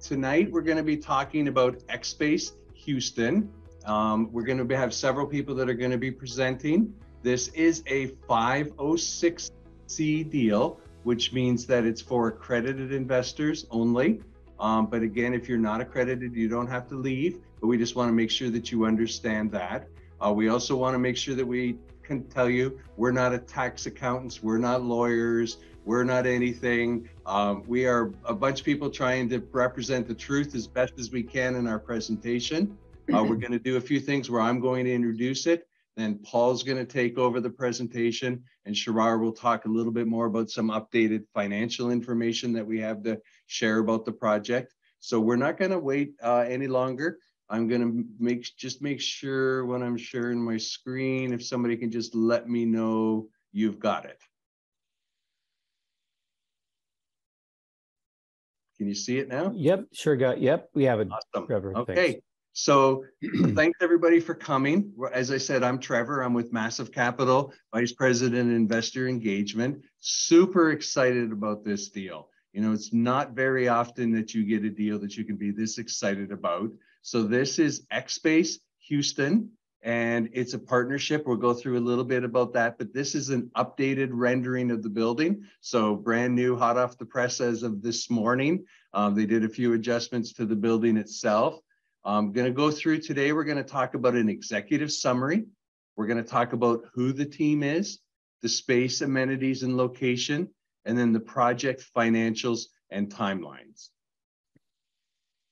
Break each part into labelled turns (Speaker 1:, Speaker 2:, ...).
Speaker 1: tonight we're going to be talking about XSpace Houston. We're going to have several people that are going to be presenting. This is a 506C deal, which means that it's for accredited investors only. But again, if you're not accredited, you don't have to leave, but we just want to make sure that you understand that. We also want to make sure that we can tell you we're not a tax accountants, we're not lawyers, we're not anything. We are a bunch of people trying to represent the truth as best as we can in our presentation. We're going to do a few things where I'm going to introduce it, then Paul's going to take over the presentation, and Sharar will talk a little bit more about some updated financial information that we have to share about the project. So we're not going to wait any longer. I'm going to make sure when I'm sharing my screen, if somebody can just let me know you've got it. Can you see it now?
Speaker 2: Yep, sure got. Yep, we have it.
Speaker 1: Awesome.
Speaker 2: Trevor,
Speaker 1: okay.
Speaker 2: Thanks.
Speaker 1: So thanks everybody for coming. As I said, I'm Trevor. I'm with Massive Capital, Vice President Investor Engagement. Super excited about this deal. You know, it's not very often that you get a deal that you can be this excited about. So this is XSpace Houston, and it's a partnership. We'll go through a little bit about that, but this is an updated rendering of the building. So brand new, hot off the press as of this morning. They did a few adjustments to the building itself. I'm going to go through today. We're going to talk about an executive summary. We're going to talk about who the team is, the space, amenities, and location, and then the project financials and timelines.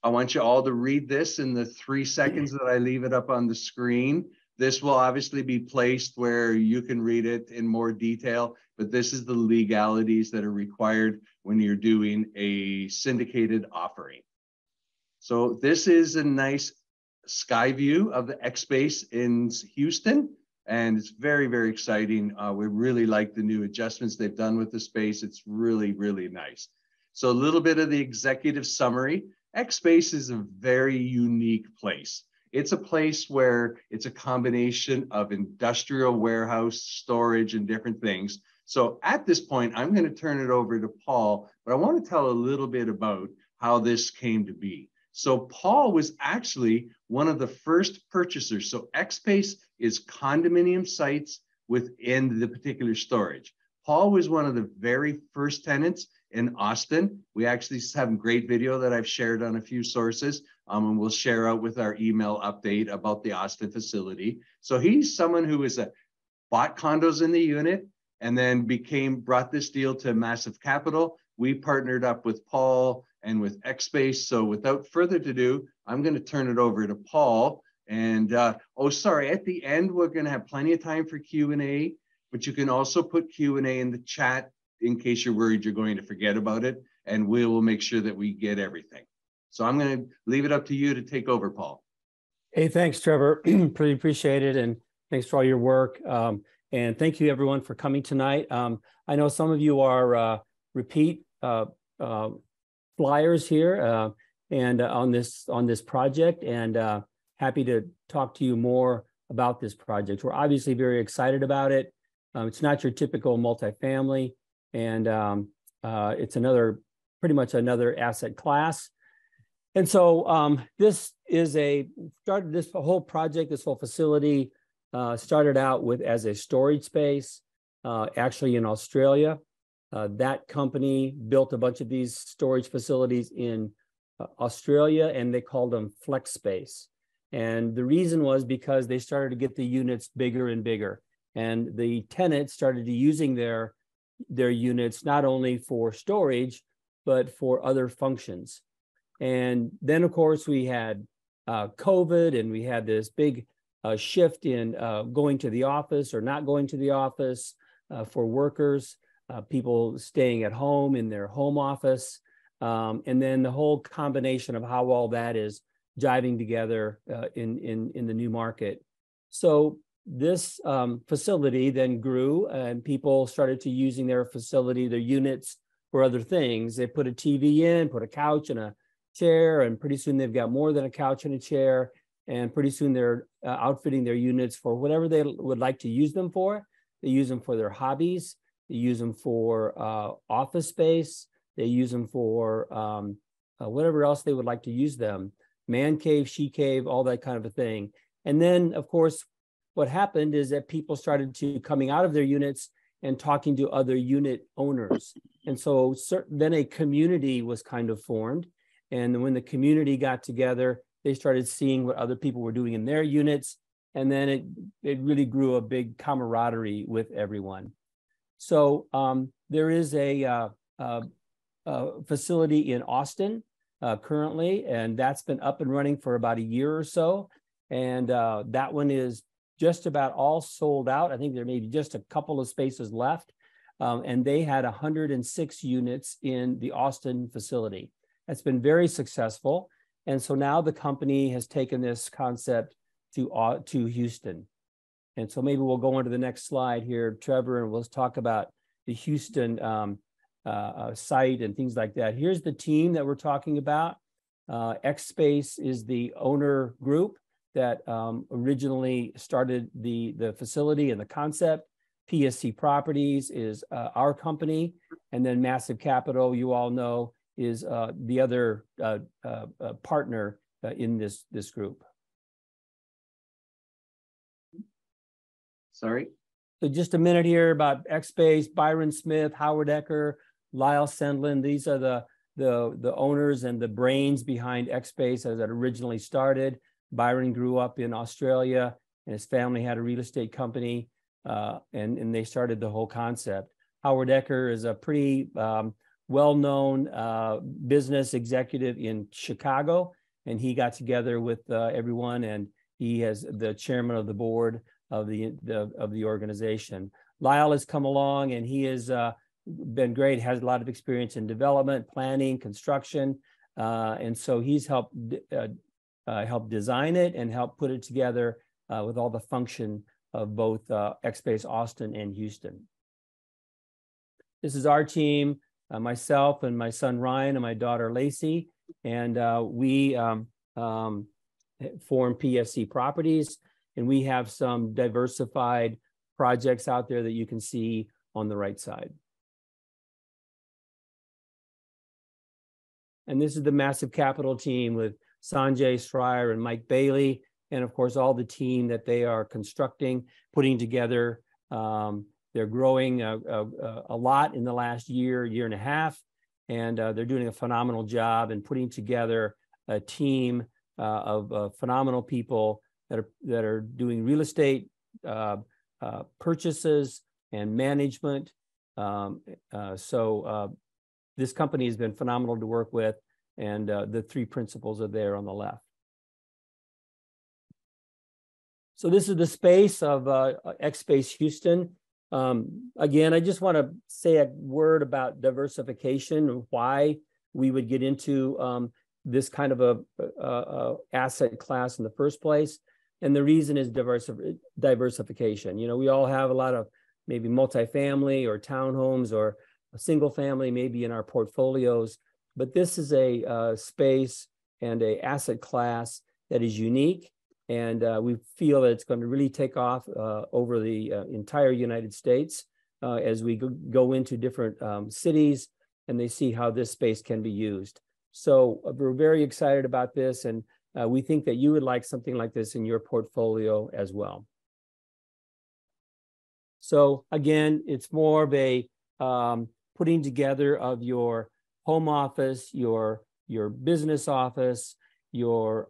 Speaker 1: I want you all to read this in the 3 seconds that I leave it up on the screen. This will obviously be placed where you can read it in more detail, but this is the legalities that are required when you're doing a syndicated offering. So this is a nice sky view of the XSpace in Houston, and it's very, very exciting. We really like the new adjustments they've done with the space. It's really, really nice. So a little bit of the executive summary. XSpace is a very unique place. It's a place where it's a combination of industrial warehouse, storage, and different things. So at this point, I'm going to turn it over to Paul, but I want to tell a little bit about how this came to be. So Paul was actually one of the first purchasers. So XSpace is condominium sites within the particular storage. Paul was one of the very first tenants in Austin. We actually have a great video that I've shared on a few sources, and we'll share out with our email update about the Austin facility. So he's someone who bought condos in the unit and then brought this deal to Massive Capital. We partnered up with Paul and with XSpace. So without further ado, I'm going to turn it over to Paul. And oh, sorry, at the end, we're going to have plenty of time for Q&A, but you can also put Q&A in the chat in case you're worried you're going to forget about it, and we will make sure that we get everything. So I'm going to leave it up to you to take over, Paul.
Speaker 2: Hey, thanks, Trevor. Pretty appreciate it, and thanks for all your work. And thank you, everyone, for coming tonight. I know some of you are repeat flyers here and on this project, and happy to talk to you more about this project. We're obviously very excited about it. It's not your typical multifamily, and it's pretty much another asset class. And so this whole project, this whole facility started out as a storage space, actually in Australia. That company built a bunch of these storage facilities in Australia, and they called them flex space. And the reason was because they started to get the units bigger and bigger. And the tenants started using their units not only for storage, but for other functions. And then, of course, we had COVID, and we had this big shift in going to the office or not going to the office for workers, people staying at home in their home office. And then the whole combination of how all that is jiving together in the new market. So this facility then grew, and people started to using their facility, their units, for other things. They put a TV in, put a couch and a chair, and pretty soon they've got more than a couch and a chair, and pretty soon they're outfitting their units for whatever they would like to use them for. They use them for their hobbies. They use them for office space. They use them for whatever else they would like to use them, man cave, she cave, all that kind of a thing. And then, of course, what happened is that people started to coming out of their units and talking to other unit owners. And so then a community was kind of formed. And when the community got together, they started seeing what other people were doing in their units. And then it really grew a big camaraderie with everyone. So there is a facility in Austin currently, and that's been up and running for about a year or so. And that one is just about all sold out. I think there may be just a couple of spaces left. And they had 106 units in the Austin facility. That's been very successful. And so now the company has taken this concept to Houston. And so maybe we'll go on to the next slide here, Trevor, and we'll talk about the Houston site and things like that. Here's the team that we're talking about. XSpace is the owner group that originally started the facility and the concept. PSC Properties is our company, and then Massive Capital, you all know, is the other partner in this group.
Speaker 1: Sorry.
Speaker 2: So just a minute here about XSpace, Byron Smith, Howard Ecker, Lyle Sendlin. These are the owners and the brains behind XSpace as it originally started. Byron grew up in Australia, and his family had a real estate company, and they started the whole concept. Howard Ecker is a pretty well-known business executive in Chicago, and he got together with everyone, and he is the chairman of the board of the organization. Lyle has come along, and he has been great, has a lot of experience in development, planning, construction, and so he's helped design it and help put it together with all the function of both XSpace Austin and Houston. This is our team, myself and my son Ryan and my daughter Lacey, and we form PSC Properties, and we have some diversified projects out there that you can see on the right side. And this is the Massive Capital team with Sanjay Schreier and Mike Bailey, and of course, all the team that they are constructing, putting together. They're growing a lot in the last year and a half, and they're doing a phenomenal job in putting together a team of phenomenal people that are doing real estate purchases and management. This company has been phenomenal to work with, and the three principals are there on the left. So this is the space of XSpace Houston. Again, I just want to say a word about diversification and why we would get into this kind of a asset class in the first place. And the reason is diversification. You know, we all have a lot of maybe multifamily or townhomes or a single family maybe in our portfolios, but this is a space and a asset class that is unique, and we feel that it's going to really take off over the entire United States as we go into different cities and they see how this space can be used. So we're very excited about this, and we think that you would like something like this in your portfolio as well. So again, it's more of a putting together of your home office, your business office, your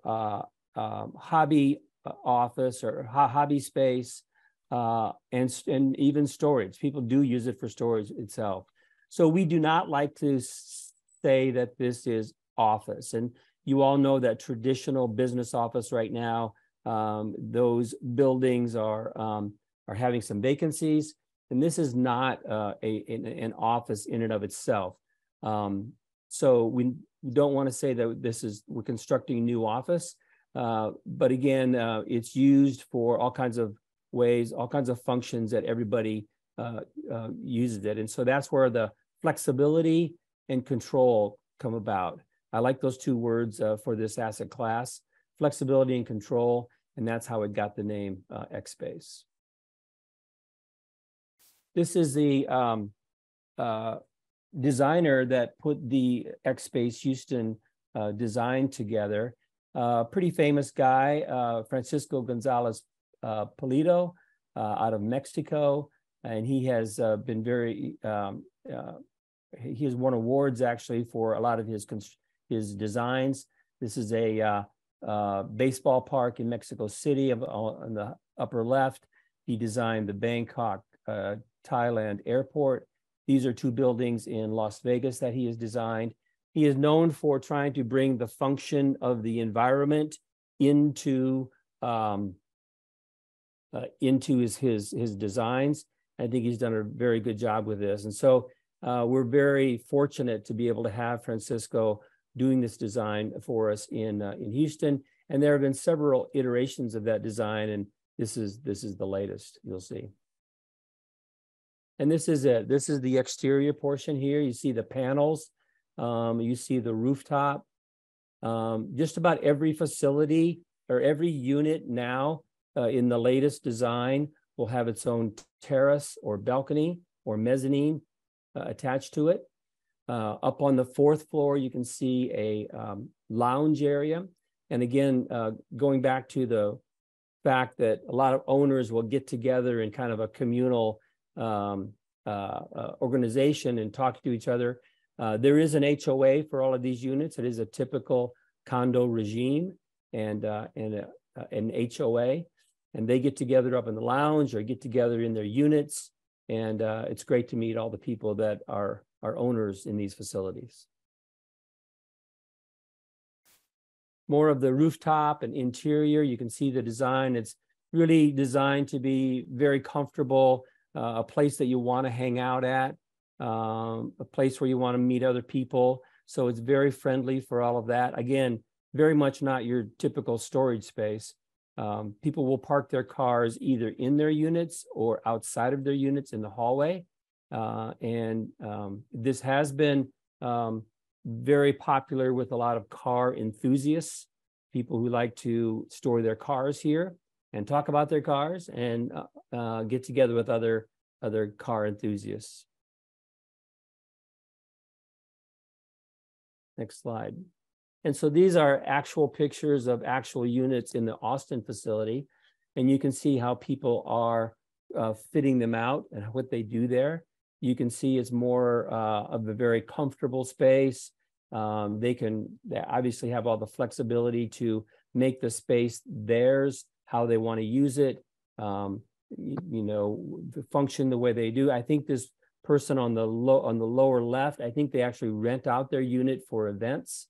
Speaker 2: hobby office or hobby space, and even storage. People do use it for storage itself. So we do not like to say that this is office. And you all know that traditional business office right now, those buildings are having some vacancies. And this is not an office in and of itself. So we don't want to say that we're constructing a new office, but again, it's used for all kinds of ways, all kinds of functions that everybody uses it. And so that's where the flexibility and control come about. I like those two words for this asset class, flexibility and control, and that's how it got the name XSpace. This is the designer that put the XSpace Houston designed together. Pretty famous guy, Francisco Gonzalez Pulido, out of Mexico, and he has been very. He has won awards actually for a lot of his designs. This is a baseball park in Mexico City on the upper left. He designed the Bangkok, Thailand airport. These are two buildings in Las Vegas that he has designed. He is known for trying to bring the function of the environment into his designs. I think he's done a very good job with this. And so we're very fortunate to be able to have Francisco doing this design for us in Houston. And there have been several iterations of that design, and this is the latest, you'll see. And this is the exterior portion here. You see the panels, you see the rooftop. Just about every facility or every unit now in the latest design will have its own terrace or balcony or mezzanine attached to it. Up on the fourth floor, you can see a lounge area. And again, going back to the fact that a lot of owners will get together in kind of a communal organization and talk to each other. There is an HOA for all of these units. It is a typical condo regime and an HOA. And they get together up in the lounge or get together in their units. And it's great to meet all the people that are owners in these facilities. More of the rooftop and interior, you can see the design. It's really designed to be very comfortable, a place that you want to hang out at, a place where you want to meet other people. So it's very friendly for all of that. Again, very much not your typical storage space. People will park their cars either in their units or outside of their units in the hallway. This has been very popular with a lot of car enthusiasts, people who like to store their cars here and talk about their cars and get together with other car enthusiasts. Next slide. And so these are actual pictures of actual units in the Austin facility. And you can see how people are fitting them out and what they do there. You can see it's more of a very comfortable space. They obviously have all the flexibility to make the space theirs, how they want to use it, function the way they do. I think this person on the lower left, I think they actually rent out their unit for events.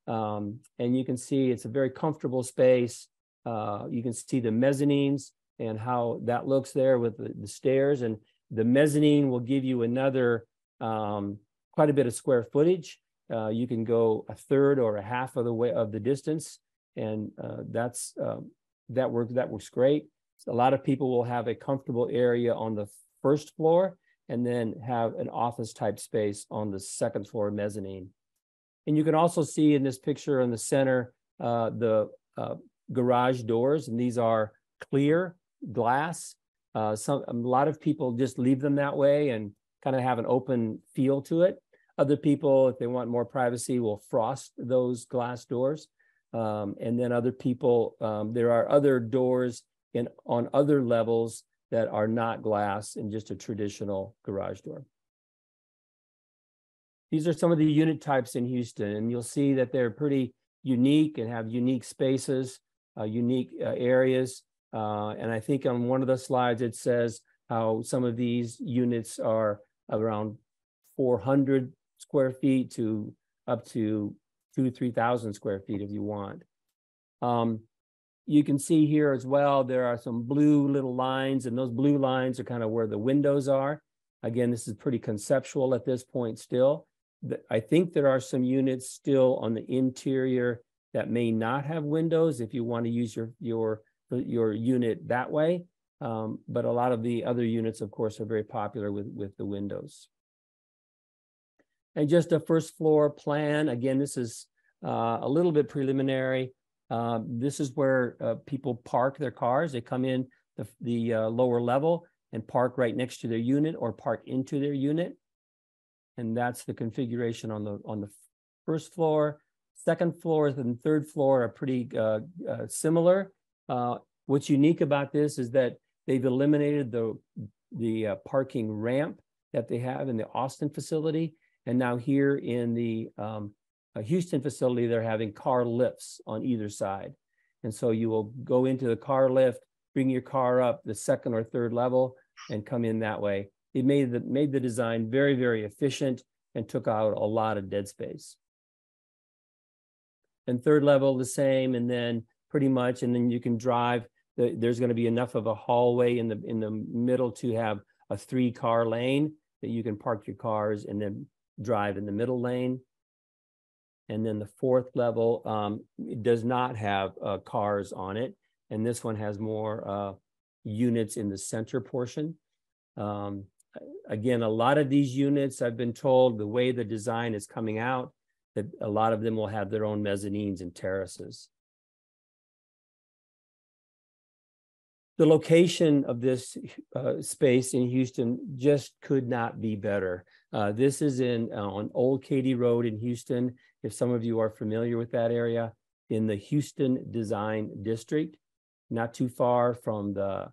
Speaker 2: And you can see it's a very comfortable space. You can see the mezzanines and how that looks there with the stairs. And the mezzanine will give you another quite a bit of square footage. You can go a third or a half of the way of the distance, and that works great. A lot of people will have a comfortable area on the first floor and then have an office type space on the second floor mezzanine. And you can also see in this picture in the center the garage doors, and these are clear glass. A lot of people just leave them that way and kind of have an open feel to it. Other people, if they want more privacy, will frost those glass doors. And then other people, there are other doors on other levels that are not glass and just a traditional garage door. These are some of the unit types in Houston, and you'll see that they're pretty unique and have unique spaces, unique areas. And I think on one of the slides, it says how some of these units are around 400 square feet to up to 2,000 to 3,000 square feet if you want. You can see here as well, there are some blue little lines, and those blue lines are kind of where the windows are. Again, this is pretty conceptual at this point still. I think there are some units still on the interior that may not have windows if you want to use your unit that way. But a lot of the other units, of course, are very popular with the windows. And just a first floor plan. Again, this is a little bit preliminary. This is where people park their cars. They come in the lower level and park right next to their unit or park into their unit. And that's the configuration on the first floor. Second floor and third floor are pretty similar. What's unique about this is that they've eliminated the parking ramp that they have in the Austin facility. And now here in the Houston facility, they're having car lifts on either side. And so you will go into the car lift, bring your car up the second or third level and come in that way. It made the design very, very efficient and took out a lot of dead space. And third level, the same, and then pretty much, and then you can drive. There's going to be enough of a hallway in the middle to have a 3-car lane that you can park your cars and then drive in the middle lane. And then the fourth level, it does not have cars on it. And this one has more units in the center portion. Again, a lot of these units, I've been told the way the design is coming out, that a lot of them will have their own mezzanines and terraces. The location of this space in Houston just could not be better. This is on Old Katy Road in Houston. If some of you are familiar with that area, in the Houston Design District, not too far from the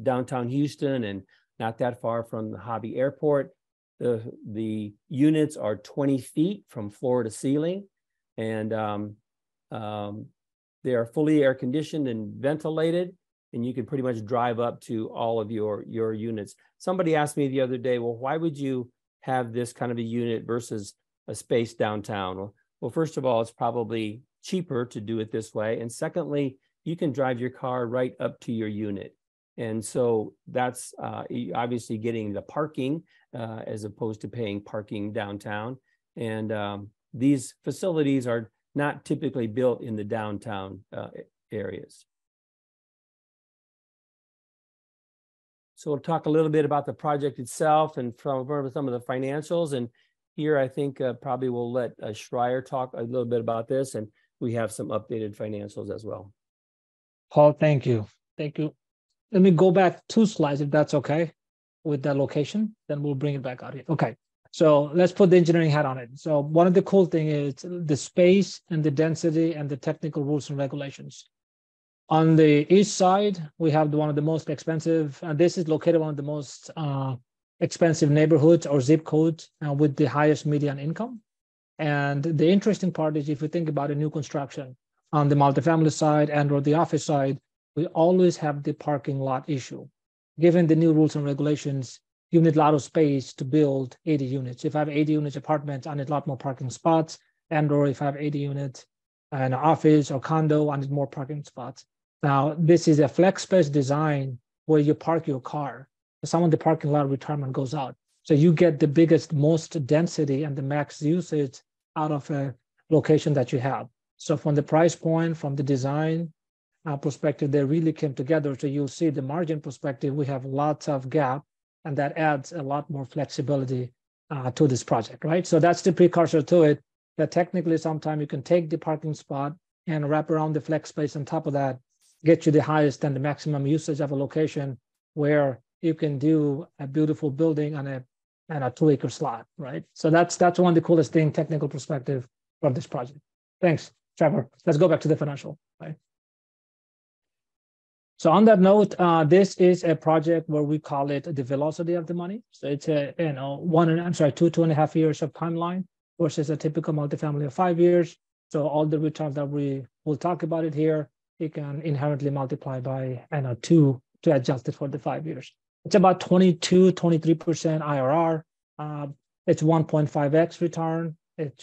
Speaker 2: downtown Houston and not that far from the Hobby Airport. The units are 20 feet from floor to ceiling, and they are fully air conditioned and ventilated, and you can pretty much drive up to all of your units. Somebody asked me the other day, well, why would you have this kind of a unit versus a space downtown? Well, first of all, it's probably cheaper to do it this way. And secondly, you can drive your car right up to your unit. And so that's obviously getting the parking as opposed to paying parking downtown. And these facilities are not typically built in the downtown areas. So we'll talk a little bit about the project itself and from some of the financials. And here I think probably we'll let Schreier talk a little bit about this, and we have some updated financials as well.
Speaker 3: Paul, thank you. Thank you. Let me go back 2 slides, if that's okay, with that location, then we'll bring it back out here. Okay, so let's put the engineering hat on it. So one of the cool thing is the space and the density and the technical rules and regulations. On the east side, we have one of the most expensive, and this is located one of the most expensive neighborhoods or zip codes with the highest median income. And the interesting part is if you think about a new construction on the multifamily side and or the office side, we always have the parking lot issue. Given the new rules and regulations, you need a lot of space to build 80 units. If I have 80 units apartments, I need a lot more parking spots. And or if I have 80 units in an office or condo, I need more parking spots. Now, this is a flex space design where you park your car. Some of the parking lot retirement goes out. So you get the biggest, most density and the max usage out of a location that you have. So from the price point, from the design perspective, they really came together. So you'll see the margin perspective, we have lots of gap, and that adds a lot more flexibility to this project, right? So that's the precursor to it, that technically sometimes you can take the parking spot and wrap around the flex space on top of that, get you the highest and the maximum usage of a location where you can do a beautiful building on a 2-acre slot, right? So that's one of the coolest thing, technical perspective from this project. Thanks, Trevor. Let's go back to the financial, right? So on that note, this is a project where we call it the velocity of the money. So it's a 2.5 years of timeline versus a typical multifamily of 5 years. So all the returns that we will talk about it here, you can inherently multiply by 2 to adjust it for the 5 years. It's about 23% IRR. It's 1.5x return.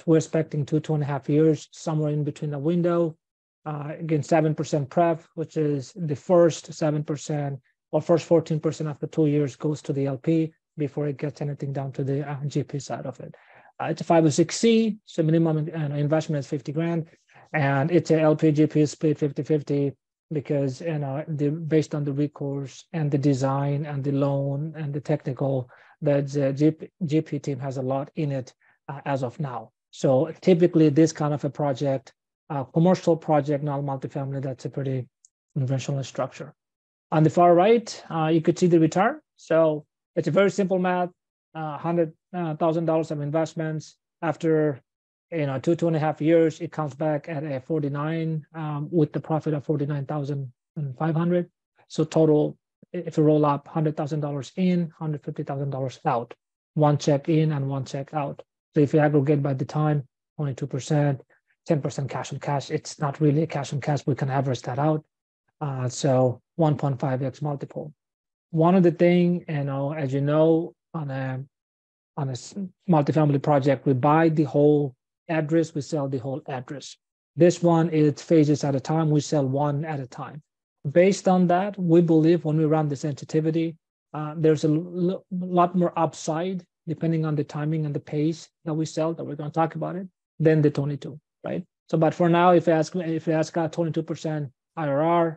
Speaker 3: We're expecting 2.5 years, somewhere in between the window. Again, 7% pref, which is the first 7% or first 14% after 2 years goes to the LP before it gets anything down to the GP side of it. It's a 506C, so minimum investment is 50 grand, and it's a LP GP split 50-50 because based on the recourse and the design and the loan and the technical, that the GP team has a lot in it as of now. So typically this kind of a project, commercial project, not multifamily, that's a pretty conventional structure. On the far right, you could see the return. So it's a very simple math, $100,000 of investments. After two and a half years, it comes back at a 49 with the profit of 49,500. So total, if you roll up $100,000 in, $150,000 out, one check in and one check out. So if you aggregate by the time, 22%, 10% cash on cash, it's not really a cash on cash. We can average that out. So 1.5x multiple. One of the things, as you know, on a multifamily project, we buy the whole address, we sell the whole address. This one is phases at a time, we sell one at a time. Based on that, we believe when we run the sensitivity, there's a lot more upside depending on the timing and the pace that we sell, that we're going to talk about it, than the 22, right? So, but for now, if you ask 22% IRR,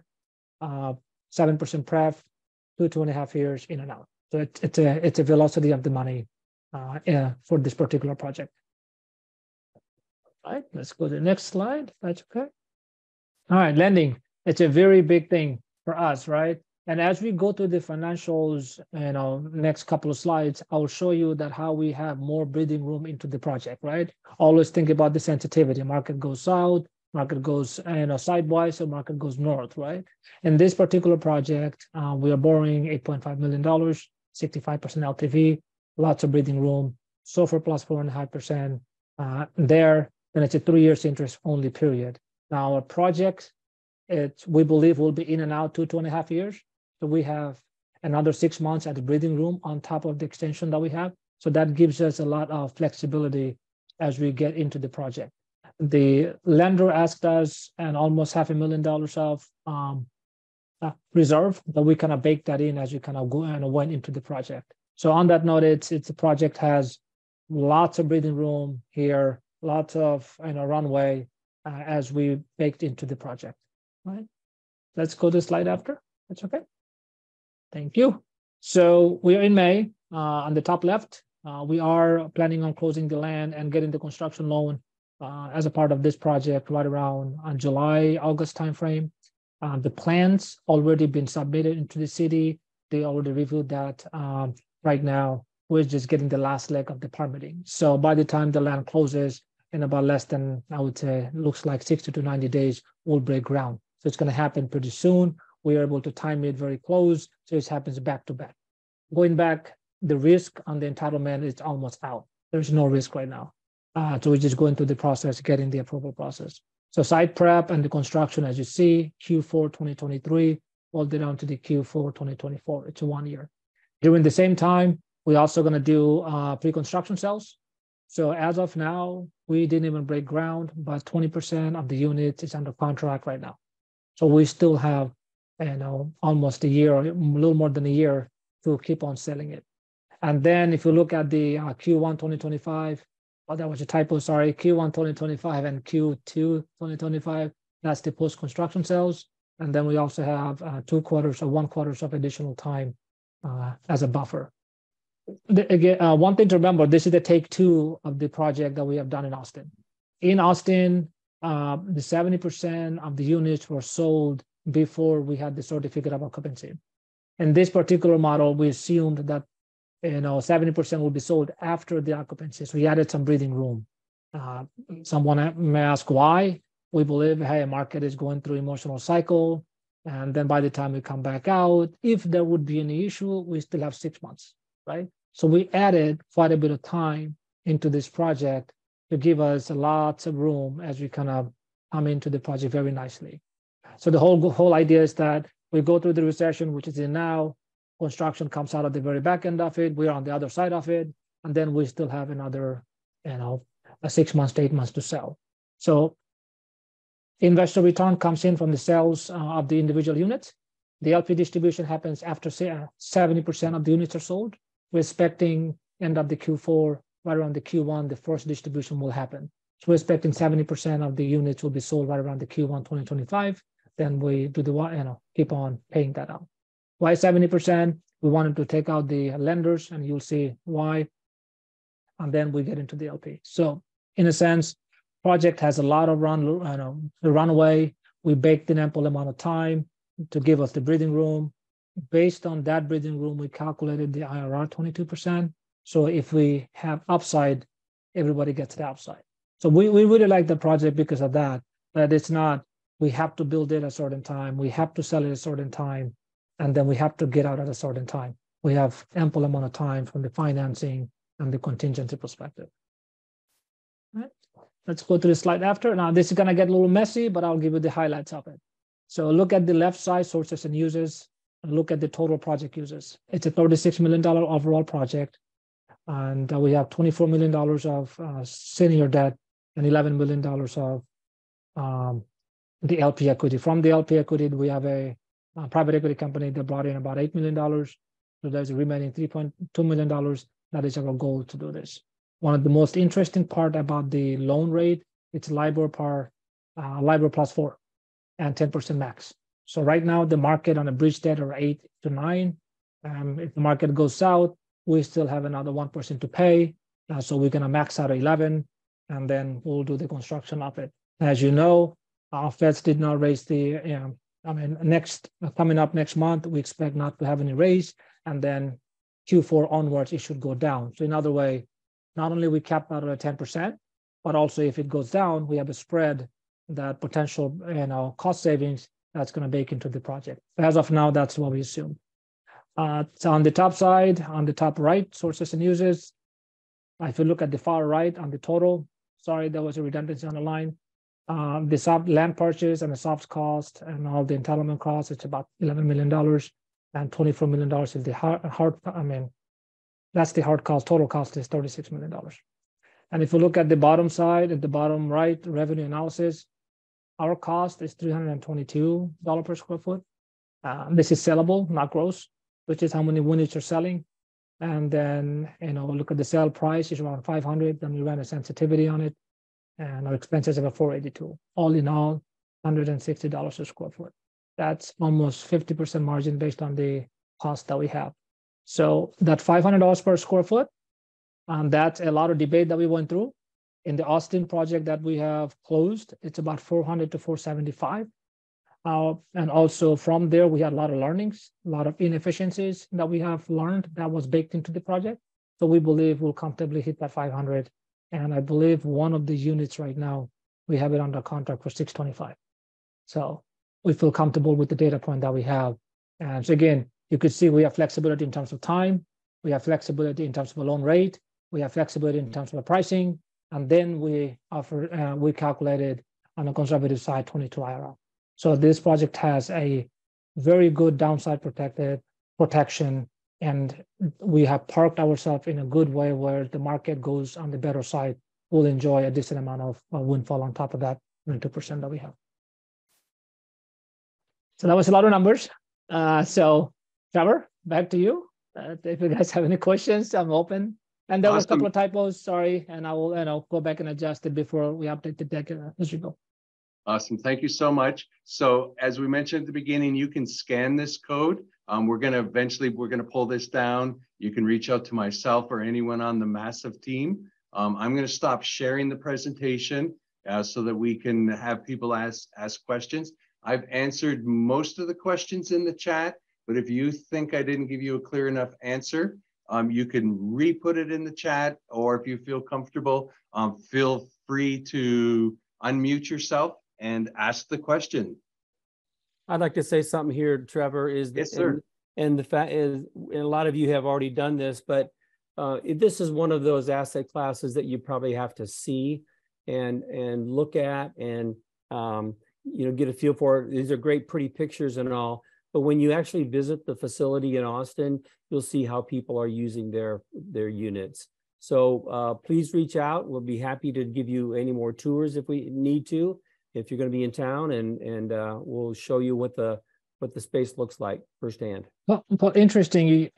Speaker 3: 7% pref, 2.5 years in and out. So it's a velocity of the money for this particular project. All right, let's go to the next slide. That's okay. All right, lending. It's a very big thing for us, right? And as we go through the financials, next couple of slides, I'll show you that how we have more breathing room into the project, right? Always think about the sensitivity. Market goes south, market goes sidewise, so market goes north, right? In this particular project, we are borrowing $8.5 million, 65% LTV, lots of breathing room, SOFR plus 4.5% there, and it's a 3 years interest only period. Now our project, we believe will be in and out 2.5 years. So we have another 6 months at the breathing room on top of the extension that we have. So that gives us a lot of flexibility as we get into the project. The lender asked us almost $500,000 of reserve, but we kind of baked that in as we kind of go and went into the project. So on that note, it's the project has lots of breathing room here, lots of runway as we baked into the project. Right. Let's go to the slide after. That's okay. Thank you. So we are in May. On the top left, we are planning on closing the land and getting the construction loan as a part of this project right around July, August timeframe. The plans already been submitted into the city. They already reviewed that. Right now, we're just getting the last leg of the permitting. So by the time the land closes, in about less than, I would say, looks like 60 to 90 days, we'll break ground. So it's going to happen pretty soon. We are able to time it very close, so it happens back to back. Going back, the risk on the entitlement is almost out. There's no risk right now. So we're just going through the process, getting the approval process. So site prep and the construction, as you see, Q4 2023, all the way down to the Q4 2024. It's a 1 year. During the same time, we're also going to do pre-construction sales. So as of now, we didn't even break ground, but 20% of the units is under contract right now. So we still have, almost a year, or a little more than a year to keep on selling it. And then if you look at the Q1 2025, oh, that was a typo, sorry, Q1 2025 and Q2 2025, that's the post-construction sales. And then we also have 2 quarters or 1 quarter of additional time as a buffer. Again, one thing to remember, this is the take 2 of the project that we have done in Austin. In Austin, the 70% of the units were sold before we had the certificate of occupancy. In this particular model, we assumed that 70% will be sold after the occupancy. So we added some breathing room. Someone may ask why. We believe, hey, market is going through emotional cycle. And then by the time we come back out, if there would be any issue, we still have 6 months, right? So we added quite a bit of time into this project to give us lots of room as we kind of come into the project very nicely. So the whole idea is that we go through the recession, which is in now, construction comes out of the very back end of it, we're on the other side of it, and then we still have another, 6 months to 8 months to sell. So investor return comes in from the sales of the individual units. The LP distribution happens after 70% of the units are sold. We're expecting end of the Q4, right around the Q1, the first distribution will happen. So we're expecting 70% of the units will be sold right around the Q1 2025. Then we do the, keep on paying that out. Why 70%? We wanted to take out the lenders, and you'll see why. And then we get into the LP. So in a sense, project has a lot of runway. We baked in ample amount of time to give us the breathing room. Based on that breathing room, we calculated the IRR 22%. So if we have upside, everybody gets the upside. So we really like the project because of that. That it's not, we have to build it at a certain time, we have to sell it at a certain time, and then we have to get out at a certain time. We have ample amount of time from the financing and the contingency perspective. All right. Let's go to the slide after. Now, this is going to get a little messy, but I'll give you the highlights of it. So look at the left side, sources and uses, and look at the total project uses. It's a $36 million overall project. And we have $24 million of senior debt and $11 million of the LP equity. From the LP equity, we have a private equity company that brought in about $8 million. So there's a remaining $3.2 million. That is our goal to do this. One of the most interesting part about the loan rate, it's LIBOR plus 4 and 10% max. So right now the market on a bridge debt are 8 to 9. If the market goes south, we still have another 1% to pay. So we're gonna max out 11, and then we'll do the construction of it. As you know, our Feds did not raise the, coming up next month, we expect not to have any raise, and then Q4 onwards, it should go down. So in other way, not only we capped out at 10%, but also if it goes down, we have a spread that potential, cost savings that's going to bake into the project. As of now, that's what we assume. So on the top side, on the top right, sources and uses. If you look at the far right on the total, sorry, there was a redundancy on the line. The soft land purchase and the soft cost and all the entitlement costs, it's about $11 million, and $24 million is the hard, that's the hard cost. Total cost is $36 million. And if you look at the bottom side, at the bottom right, revenue analysis, our cost is $322 per square foot. This is sellable, not gross, which is how many units you're selling. And then, look at the sale price is around 500. Then we ran a sensitivity on it, and our expenses are $482. All in all, $160 a square foot. That's almost 50% margin based on the cost that we have. So that $500 per square foot, that's a lot of debate that we went through. In the Austin project that we have closed, it's about $400 to $475. And also from there, we had a lot of learnings, a lot of inefficiencies that we have learned that was baked into the project. So we believe we'll comfortably hit that 500. And I believe one of the units right now, we have it under contract for 625. So we feel comfortable with the data point that we have. And so again, you could see we have flexibility in terms of time. We have flexibility in terms of a loan rate. We have flexibility in terms of pricing. And then we calculated on the conservative side 22 IRR. So this project has a very good downside protection, and we have parked ourselves in a good way where the market goes on the better side. We'll enjoy a decent amount of windfall on top of that 22% that we have. So that was a lot of numbers. So Trevor, back to you. If you guys have any questions, I'm open. And there was a couple of typos, sorry, and I will go back and adjust it before we update the deck as you go.
Speaker 1: Awesome. Thank you so much. So as we mentioned at the beginning, you can scan this code. We're going to pull this down. You can reach out to myself or anyone on the Massive team. I'm going to stop sharing the presentation so that we can have people ask questions. I've answered most of the questions in the chat, but if you think I didn't give you a clear enough answer, you can re-put it in the chat, or if you feel comfortable, feel free to unmute yourself and ask the question.
Speaker 2: I'd like to say something here, Trevor,
Speaker 1: yes, sir.
Speaker 2: And the fact is, and a lot of you have already done this, but this is one of those asset classes that you probably have to see and look at and get a feel for. These are great, pretty pictures and all, but when you actually visit the facility in Austin, you'll see how people are using their units. So please reach out. We'll be happy to give you any more tours if we need to, if you're going to be in town, and we'll show you what the space looks like firsthand.
Speaker 3: Well, interesting,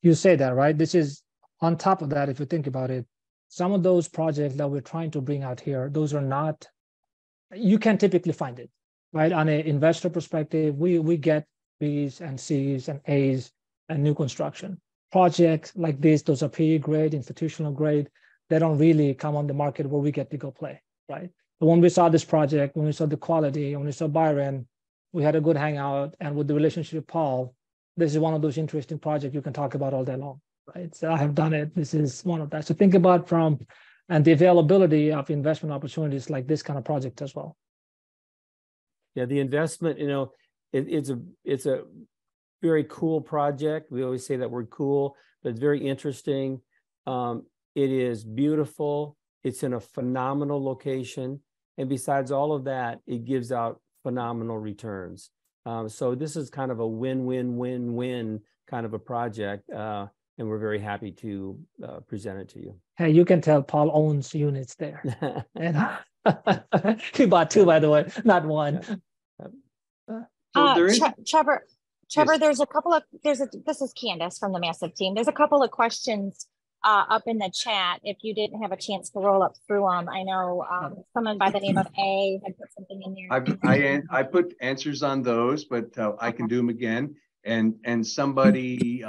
Speaker 3: you say that, right? This is on top of that. If you think about it, some of those projects that we're trying to bring out here, those are not, you can typically find it, right? On an investor perspective, we get B's and C's and A's and new construction. Projects like this, those are PE grade, institutional grade. They don't really come on the market where we get to go play, right? But when we saw this project, when we saw the quality, when we saw Byron, we had a good hangout. And with the relationship with Paul, this is one of those interesting projects you can talk about all day long, right? So I have done it. This is one of that. So think about from and the availability of investment opportunities like this kind of project as well.
Speaker 2: Yeah, the investment, it's a very cool project. We always say that word cool, but it's very interesting. It is beautiful. It's in a phenomenal location. And besides all of that, it gives out phenomenal returns. So this is kind of a win-win-win-win kind of a project. And we're very happy to present it to you.
Speaker 3: Hey, you can tell Paul owns units there. And he bought two, by the way, not one.
Speaker 1: So there is
Speaker 4: Trevor,
Speaker 1: Yes.
Speaker 4: there's a couple of this is Candace from the Massive team. There's a couple of questions up in the chat. If you didn't have a chance to roll up through them, I know someone by the name of A had put something in there.
Speaker 1: I put answers on those, but I can do them again. And somebody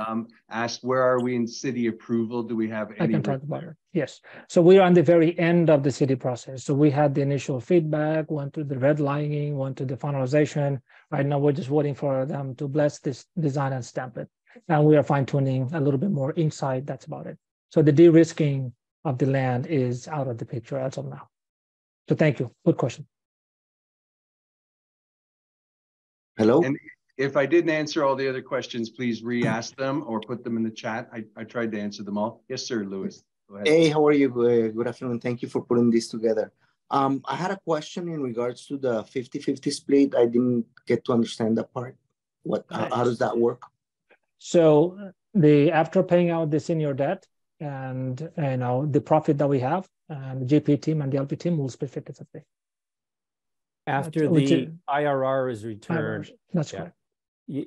Speaker 1: asked, where are we in city approval? Do we have any?
Speaker 3: I can talk about it. Yes. So we are on the very end of the city process. So we had the initial feedback, went through the redlining, went to the finalization. Right now, we're just waiting for them to bless this design and stamp it. And we are fine tuning a little bit more inside. That's about it. So the de-risking of the land is out of the picture as of now. So thank you. Good question.
Speaker 5: Hello.
Speaker 1: And if I didn't answer all the other questions, please re-ask them or put them in the chat. I tried to answer them all. Yes, sir, Louis. Go ahead.
Speaker 5: Hey, how are you? Good afternoon. Thank you for putting this together. I had a question in regards to the 50-50 split. I didn't get to understand that part. How does that work?
Speaker 3: So after paying out the senior debt and the profit that we have, and the GP team and the LP team will split 50-50.
Speaker 2: After the IRR is returned.
Speaker 3: That's correct.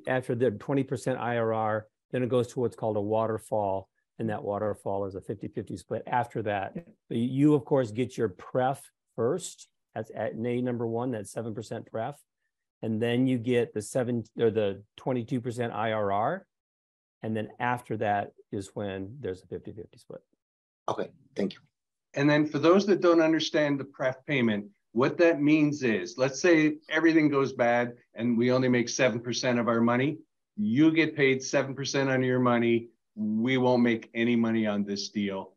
Speaker 2: After the 20% IRR, then it goes to what's called a waterfall, and that waterfall is a 50-50 split. After that, you of course get your pref first. That's at NA number one, that's 7% pref, and then you get the 22% IRR, and then after that is when there's a 50-50 split.
Speaker 5: Okay, thank you.
Speaker 1: And then for those that don't understand the pref payment, what that means is, let's say everything goes bad and we only make 7% of our money. You get paid 7% on your money. We won't make any money on this deal.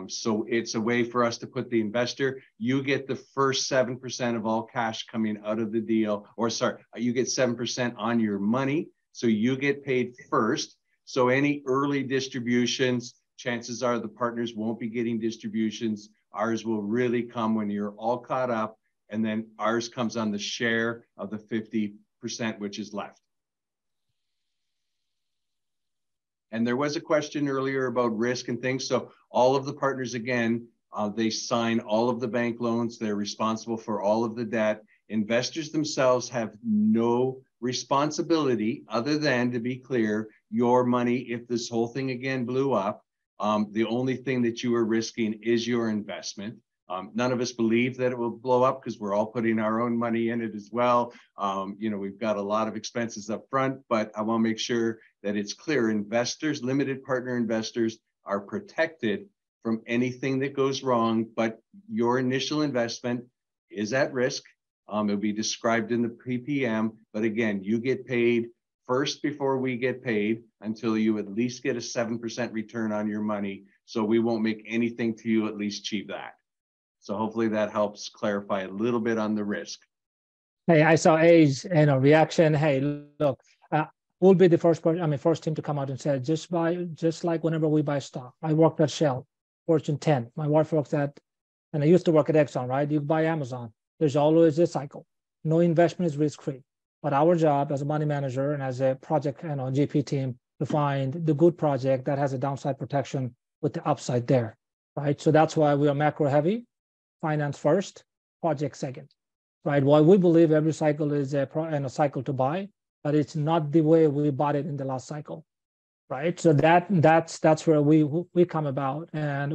Speaker 1: So it's a way for us to put the investor, you get the first 7% of all cash coming out of the deal, or sorry, you get 7% on your money. So you get paid first. So any early distributions, chances are the partners won't be getting distributions. Ours will really come when you're all caught up. And then ours comes on the share of the 50%, which is left. And there was a question earlier about risk and things. So all of the partners, again, they sign all of the bank loans. They're responsible for all of the debt. Investors themselves have no responsibility other than, to be clear, your money, if this whole thing again blew up, the only thing that you are risking is your investment. None of us believe that it will blow up because we're all putting our own money in it as well. We've got a lot of expenses up front, but I want to make sure that it's clear. Investors, limited partner investors, are protected from anything that goes wrong, but your initial investment is at risk. It'll be described in the PPM, but again, you get paid first before we get paid until you at least get a 7% return on your money. So we won't make anything to you, at least achieve that. So hopefully that helps clarify a little bit on the risk.
Speaker 3: Hey, I saw A's reaction. Hey, look, we'll be the first person, first team to come out and say, just like whenever we buy stock. I worked at Shell, Fortune 10. My wife worked at, and I used to work at Exxon, right? You buy Amazon. There's always a cycle. No investment is risk-free. But our job as a money manager and as a project GP team to find the good project that has a downside protection with the upside there, right? So that's why we are macro heavy. Finance first, project second, right? While we believe every cycle is a cycle to buy, but it's not the way we bought it in the last cycle, right? So that's where we come about, and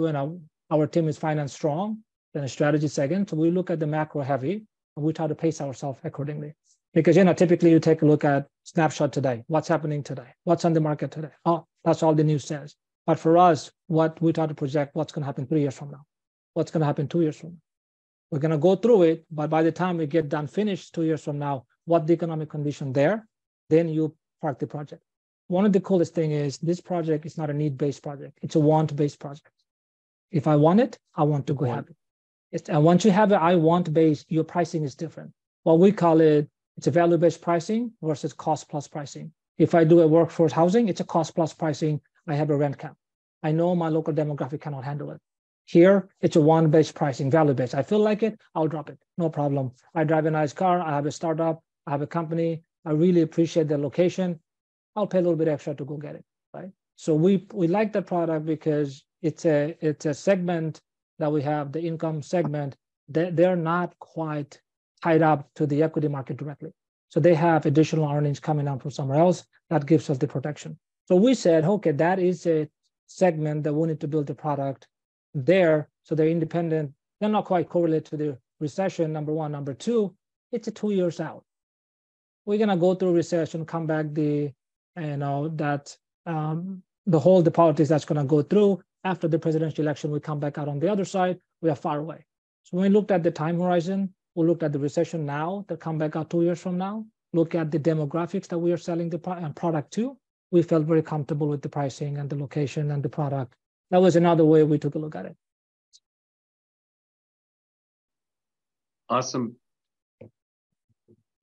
Speaker 3: our team is finance strong, then strategy second. So we look at the macro heavy, and we try to pace ourselves accordingly. Because typically you take a look at snapshot today, what's happening today, what's on the market today. Oh, that's all the news says. But for us, what we try to project, what's going to happen 3 years from now. What's going to happen 2 years from now? We're going to go through it, but by the time we get done, finished 2 years from now, what the economic condition there, then you park the project. One of the coolest thing is this project is not a need-based project. It's a want-based project. If I want it, I want to go have it. And once you have it, I want based, your pricing is different. What we call it, it's a value-based pricing versus cost-plus pricing. If I do a workforce housing, it's a cost-plus pricing. I have a rent cap. I know my local demographic cannot handle it. Here, it's a one-based pricing, value-based. I feel like it, I'll drop it, no problem. I drive a nice car, I have a startup, I have a company, I really appreciate the location, I'll pay a little bit extra to go get it, right? So we like the product because it's a segment that we have, the income segment, they're not quite tied up to the equity market directly. So they have additional earnings coming out from somewhere else that gives us the protection. So we said, okay, that is a segment that we need to build the product there. So they're independent. They're not quite correlated to the recession, number one. Number two, it's a 2 years out. We're going to go through recession, come back the politics that's going to go through after the presidential election, we come back out on the other side, we are far away. So when we looked at the time horizon, we looked at the recession now that come back out 2 years from now, look at the demographics that we are selling the product to, we felt very comfortable with the pricing and the location and the product. That was another way we took a look at it.
Speaker 1: Awesome.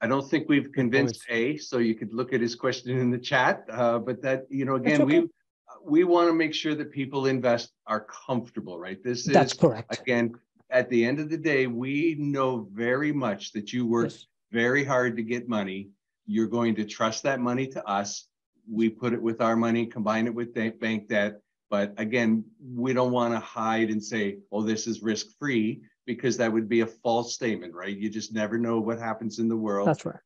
Speaker 1: I don't think we've convinced A, so you could look at his question in the chat. But that, again, okay. we want to make sure that people are comfortable, right?
Speaker 3: That's correct.
Speaker 1: Again, at the end of the day, we know very much that you worked very hard to get money. You're going to trust that money to us. We put it with our money, combine it with bank debt. But again, we don't want to hide and say, oh, this is risk-free, because that would be a false statement, right? You just never know what happens in the world.
Speaker 3: That's right.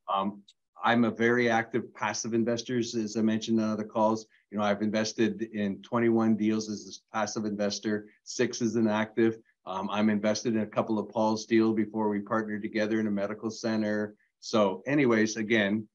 Speaker 1: I'm a very active passive investor, as I mentioned on other calls. I've invested in 21 deals as a passive investor, 6 as an active. I'm invested in a couple of Paul's deals before we partnered together in a medical center. So anyways, again,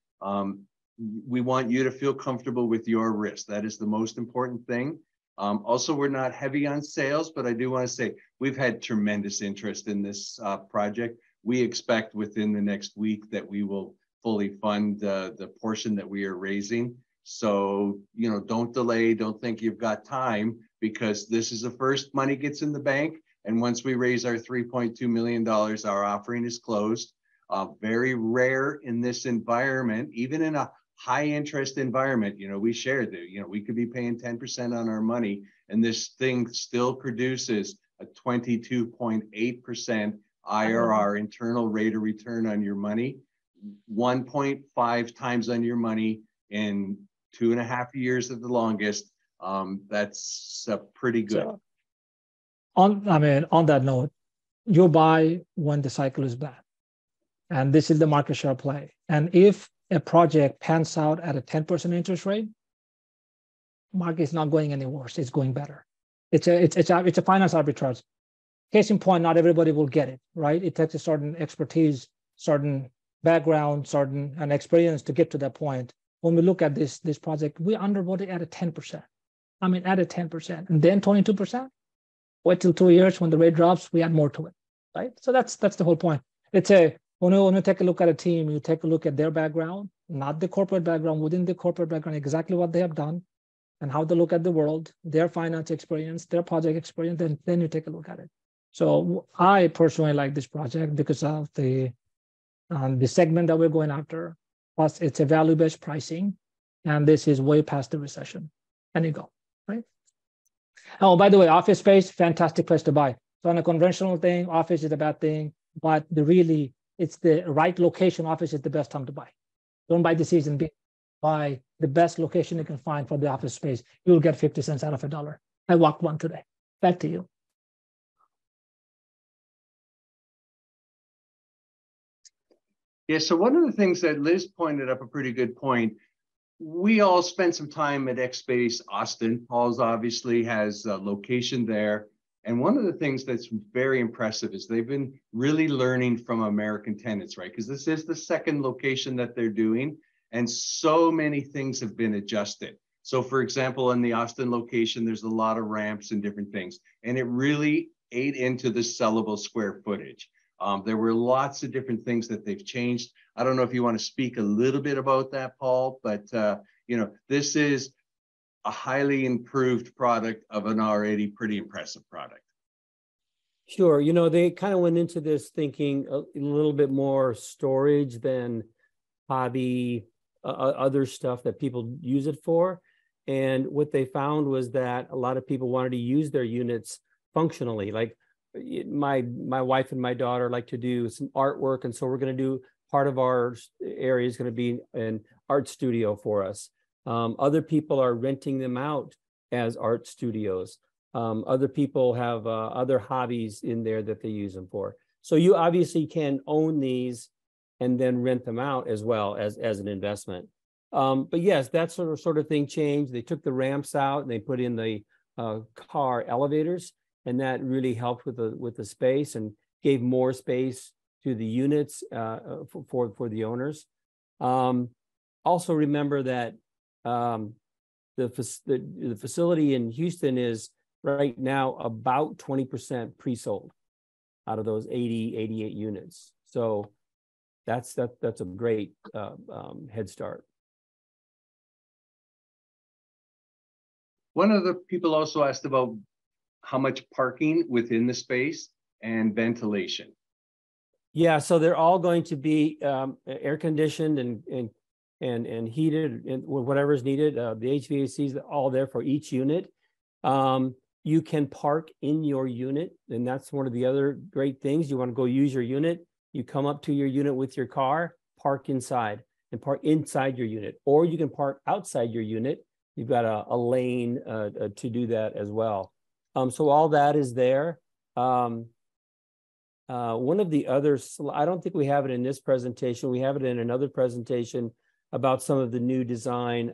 Speaker 1: we want you to feel comfortable with your risk. That is the most important thing. Also, we're not heavy on sales, but I do want to say we've had tremendous interest in this project. We expect within the next week that we will fully fund the portion that we are raising. So, don't delay, don't think you've got time, because this is the first money gets in the bank. And once we raise our $3.2 million, our offering is closed. Very rare in this environment, even in a high interest environment. We shared that, we could be paying 10% on our money, and this thing still produces a 22.8% IRR, internal rate of return on your money, 1.5 times on your money in 2.5 years at the longest. That's pretty good.
Speaker 3: So, on that note, you buy when the cycle is bad, and this is the market share play. And if a project pans out at a 10% interest rate, market is not going any worse, it's going better. It's a finance arbitrage. Case in point, not everybody will get it, right? It takes a certain expertise, certain background, certain experience to get to that point. When we look at this project, we underwrote it at a 10%. At a 10%, and then 22%. Wait till 2 years, when the rate drops, we add more to it, right? So that's the whole point. When you take a look at a team, you take a look at their background, not the corporate background, within the corporate background, exactly what they have done and how they look at the world, their finance experience, their project experience, and then you take a look at it. So I personally like this project because of the segment that we're going after. Plus, it's a value-based pricing, and this is way past the recession. And you go, right? Oh, by the way, office space, fantastic place to buy. So on a conventional thing, office is a bad thing, but it's the right location. Office is the best time to buy. Don't buy the season B. Buy the best location you can find for the office space. You'll get 50 cents out of $1. I walked one today. Back to you.
Speaker 1: Yeah, so one of the things that Liz pointed up, a pretty good point, we all spent some time at XSpace Austin. Paul's obviously has a location there. And one of the things that's very impressive is they've been really learning from American tenants, right? Because this is the second location that they're doing, and so many things have been adjusted. So for example, in the Austin location, there's a lot of ramps and different things, and it really ate into the sellable square footage. There were lots of different things that they've changed. I don't know if you want to speak a little bit about that, Paul, but this is a highly improved product of an already pretty impressive product.
Speaker 2: Sure. They kind of went into this thinking a little bit more storage than hobby, other stuff that people use it for. And what they found was that a lot of people wanted to use their units functionally. Like my wife and my daughter like to do some artwork. And so we're going to do part of our area is going to be an art studio for us. Other people are renting them out as art studios. Other people have other hobbies in there that they use them for. So you obviously can own these and then rent them out as well as an investment. But yes, that sort of thing changed. They took the ramps out and they put in the car elevators, and that really helped with the space and gave more space to the units for the owners. Also remember that the facility in Houston is right now about 20% pre-sold out of those 88 units. So that's a great head start.
Speaker 1: One of the people also asked about how much parking within the space and ventilation.
Speaker 2: Yeah, so they're all going to be air conditioned and heated and whatever is needed. The HVAC is all there for each unit. You can park in your unit, and that's one of the other great things. You want to go use your unit, you come up to your unit with your car, park inside and park inside your unit, or you can park outside your unit. You've got a lane to do that as well. So all that is there. One of the others, I don't think we have it in this presentation. We have it in another presentation about some of the new design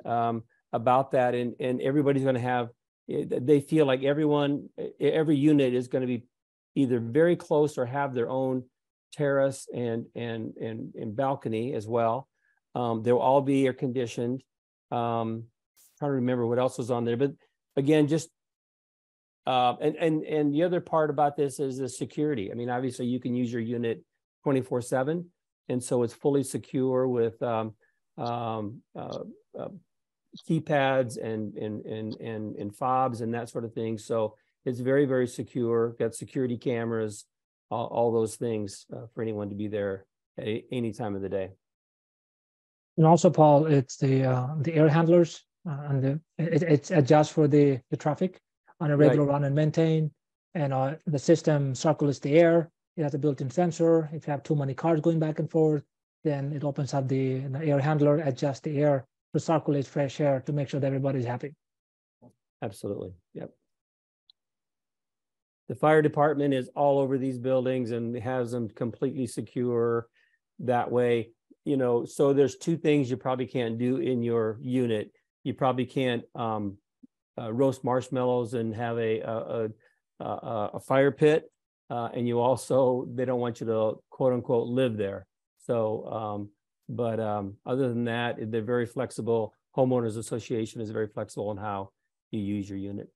Speaker 2: about that. And everybody's going to have, they feel like every unit is going to be either very close or have their own terrace and balcony as well. They'll all be air conditioned. Trying to remember what else was on there, but again, just and the other part about this is the security. I mean, obviously you can use your unit 24/7, and so it's fully secure with keypads and fobs and that sort of thing. So it's very, very secure. Got security cameras, all those things for anyone to be there at any time of the day.
Speaker 3: And also, Paul, it's the air handlers and it adjusts for the traffic on a regular run and maintain. And the system circulates the air. It has a built-in sensor. If you have too many cars going back and forth, then it opens up the air handler, adjusts the air to circulate fresh air to make sure that everybody's happy.
Speaker 2: Absolutely. Yep. The fire department is all over these buildings and has them completely secure that way. You know, so there's two things you probably can't do in your unit. You probably can't roast marshmallows and have a fire pit. And you also, they don't want you to quote unquote live there. So, other than that, they're very flexible. Homeowners Association is very flexible on how you use your unit.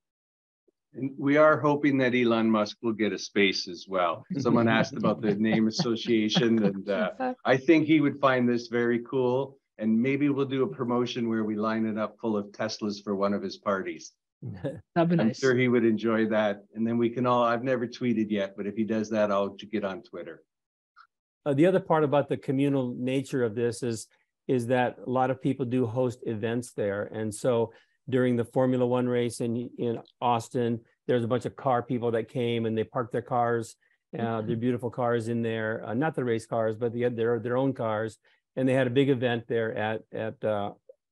Speaker 1: And we are hoping that Elon Musk will get a space as well. Someone asked about the name association, and I think he would find this very cool. And maybe we'll do a promotion where we line it up full of Teslas for one of his parties.
Speaker 3: That'd be nice.
Speaker 1: I'm sure he would enjoy that. And then we can all, I've never tweeted yet, but if he does that, I'll get on Twitter.
Speaker 2: The other part about the communal nature of this is that a lot of people do host events there. And so during the Formula One race in Austin, there's a bunch of car people that came and they parked their cars, their beautiful cars in there, not the race cars, but their own cars. And they had a big event there at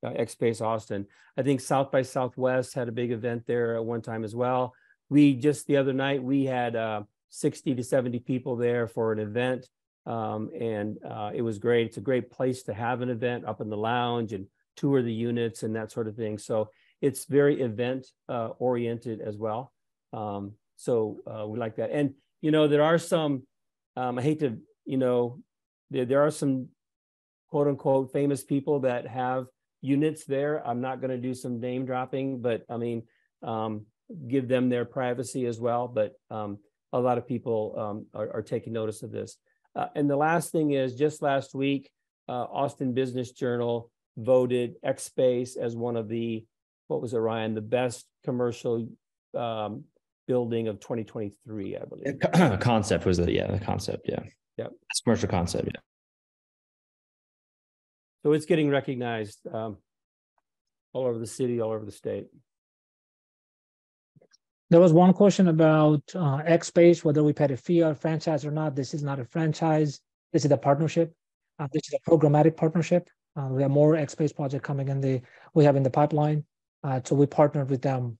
Speaker 2: XSpace Austin. I think South by Southwest had a big event there at one time as well. We just the other night, we had 60 to 70 people there for an event. It was great. It's a great place to have an event up in the lounge and tour the units and that sort of thing. So it's very event oriented as well. We like that. And, you know, there are some, I hate to, you know, there are some quote unquote famous people that have units there. I'm not going to do some name dropping, but I mean, give them their privacy as well. But a lot of people are taking notice of this. And the last thing is, just last week, Austin Business Journal voted XSpace as one of the, what was it, Ryan, the best commercial building of 2023, I believe.
Speaker 6: Concept was the concept, yeah.
Speaker 2: Yep.
Speaker 6: It's commercial concept, yeah.
Speaker 2: So it's getting recognized all over the city, all over the state.
Speaker 3: There was one question about XSpace, whether we paid a fee or franchise or not. This is not a franchise. This is a partnership. This is a programmatic partnership. We have more XSpace project coming in we have in the pipeline. So we partnered with them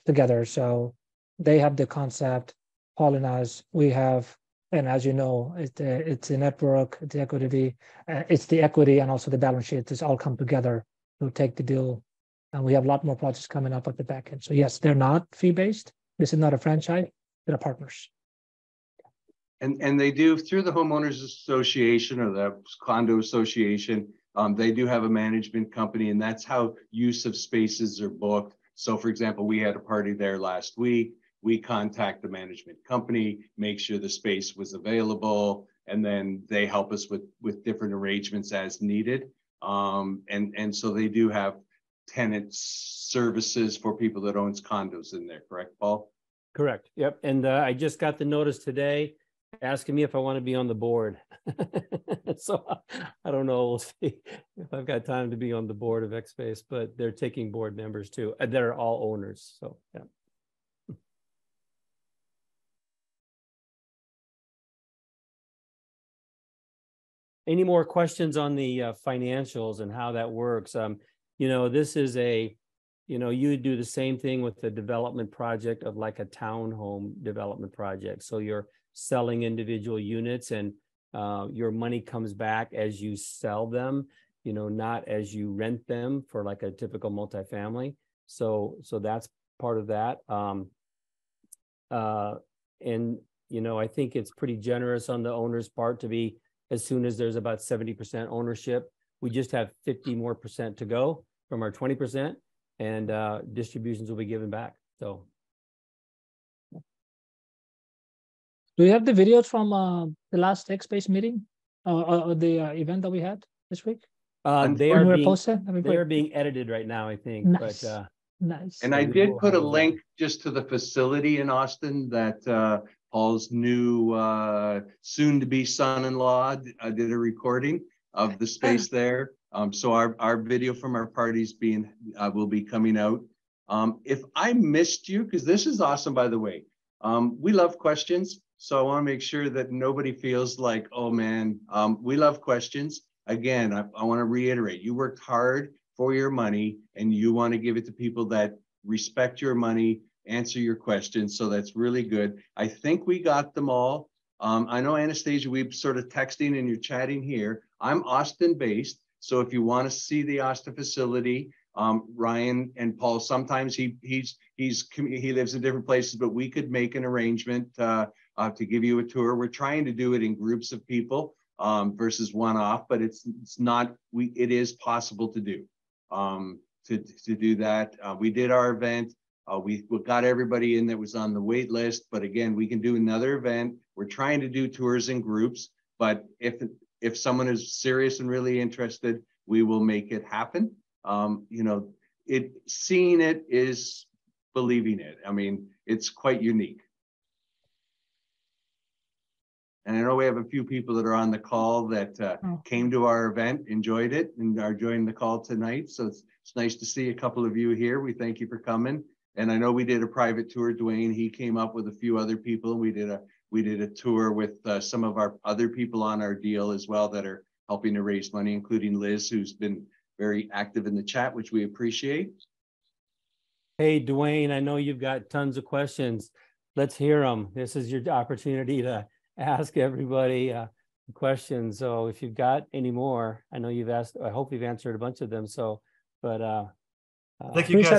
Speaker 3: together. So they have the concept, Paul and us, we have, and as you know, it's a network, it's the equity and also the balance sheet. It's all come together to take the deal. And we have a lot more projects coming up at the back end. So yes, they're not fee-based. This is not a franchise, they're partners.
Speaker 1: And they do, through the homeowners association or the condo association, they do have a management company, and that's how use of spaces are booked. So for example, we had a party there last week. We contact the management company, make sure the space was available, and then they help us with different arrangements as needed. And so they do have tenant services for people that owns condos in there, correct, Paul?
Speaker 2: Correct. Yep. And I just got the notice today asking me if I want to be on the board. So I don't know. We'll see if I've got time to be on the board of XSpace, but they're taking board members too. They're all owners. So yeah. Any more questions on the financials and how that works? You know, this is you do the same thing with the development project of like a townhome development project. So you're selling individual units and your money comes back as you sell them, not as you rent them for like a typical multifamily. So that's part of that. And, I think it's pretty generous on the owner's part to be, as soon as there's about 70% ownership, we just have 50% more to go from our 20%, and distributions will be given back. So.
Speaker 3: Do you have the videos from the last XSpace meeting or the event that we had this week?
Speaker 2: They are being edited right now, I think.
Speaker 3: Nice.
Speaker 2: But
Speaker 3: nice.
Speaker 1: And I did put a link just to the facility in Austin that Paul's new soon-to-be son-in-law did a recording of the space there. So our video from our parties will be coming out. If I missed you, because this is awesome, by the way, we love questions. So I want to make sure that nobody feels like, oh man, we love questions. Again, I want to reiterate, you worked hard for your money and you want to give it to people that respect your money, answer your questions. So that's really good. I think we got them all. I know, Anastasia, we've sort of texting and you're chatting here. I'm Austin based. So if you want to see the Austin facility, Ryan and Paul, sometimes he lives in different places, but we could make an arrangement to give you a tour. We're trying to do it in groups of people versus one-off, but it is possible to do do that. We did our event. We got everybody in that was on the wait list, but again, we can do another event. We're trying to do tours in groups, but if someone is serious and really interested, we will make it happen. Seeing it is believing it. I mean, it's quite unique. And I know we have a few people that are on the call that came to our event, enjoyed it, and are joining the call tonight. So it's nice to see a couple of you here. We thank you for coming. And I know we did a private tour, Dwayne. He came up with a few other people. We did a tour with some of our other people on our deal as well that are helping to raise money, including Liz, who's been very active in the chat, which we appreciate.
Speaker 2: Hey, Dwayne, I know you've got tons of questions. Let's hear them. This is your opportunity to ask everybody questions. So if you've got any more, I know you've asked, I hope you've answered a bunch of them. So, but
Speaker 7: I think you guys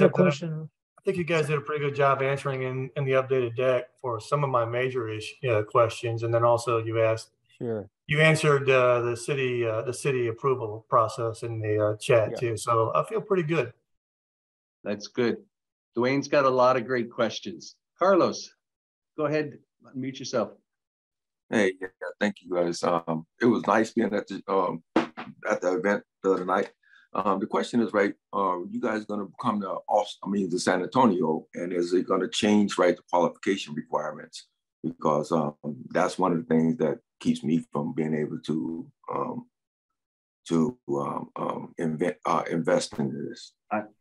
Speaker 7: did a pretty good job answering in the updated deck for some of my major questions. And then also you asked,
Speaker 2: sure,
Speaker 7: you answered the city approval process in the chat too. So I feel pretty good.
Speaker 1: That's good. Dwayne's got a lot of great questions. Carlos, go ahead, unmute yourself.
Speaker 8: Hey, thank you guys. It was nice being at the event the other night. The question is, right, you guys going to come to San Antonio, and is it going to change, right, the qualification requirements? Because that's one of the things that keeps me from being able to invest in this.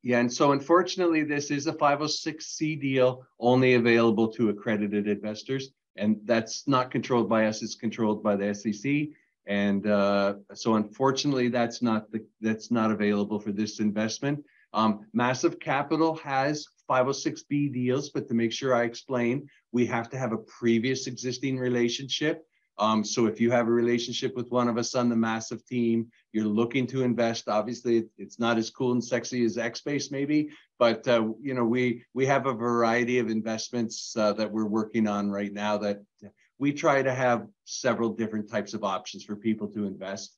Speaker 1: Yeah, and so unfortunately, this is a 506c deal only available to accredited investors, and that's not controlled by us; it's controlled by the SEC. And so unfortunately, that's not available for this investment. Massive Capital has 506b deals, but to make sure I explain, we have to have a previous existing relationship. So if you have a relationship with one of us on the Massive team, you're looking to invest, obviously it's not as cool and sexy as XSpace maybe, but you know, we have a variety of investments that we're working on right now that we try to have several different types of options for people to invest.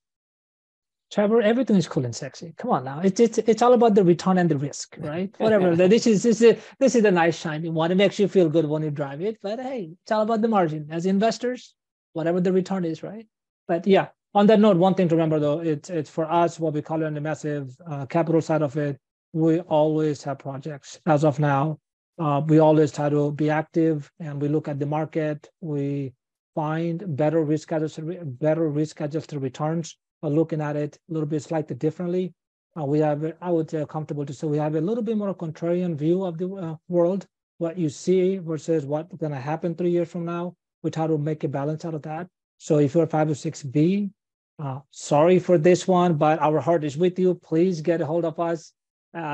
Speaker 3: Trevor, everything is cool and sexy. Come on now, it's all about the return and the risk, right? Whatever. this is a nice shiny one. It makes you feel good when you drive it, but hey, it's all about the margin. As investors, whatever the return is, right? But yeah, on that note, one thing to remember though, it's for us, what we call it on the Massive Capital side of it, we always have projects. As of now, we always try to be active, and we look at the market. We find better risk-adjusted returns. By looking at it a little bit slightly differently, we have, I would say, comfortable to say we have a little bit more contrarian view of the world, what you see versus what's going to happen 3 years from now. We try to make a balance out of that. So if you're 506B, sorry for this one, but our heart is with you. Please get a hold of us.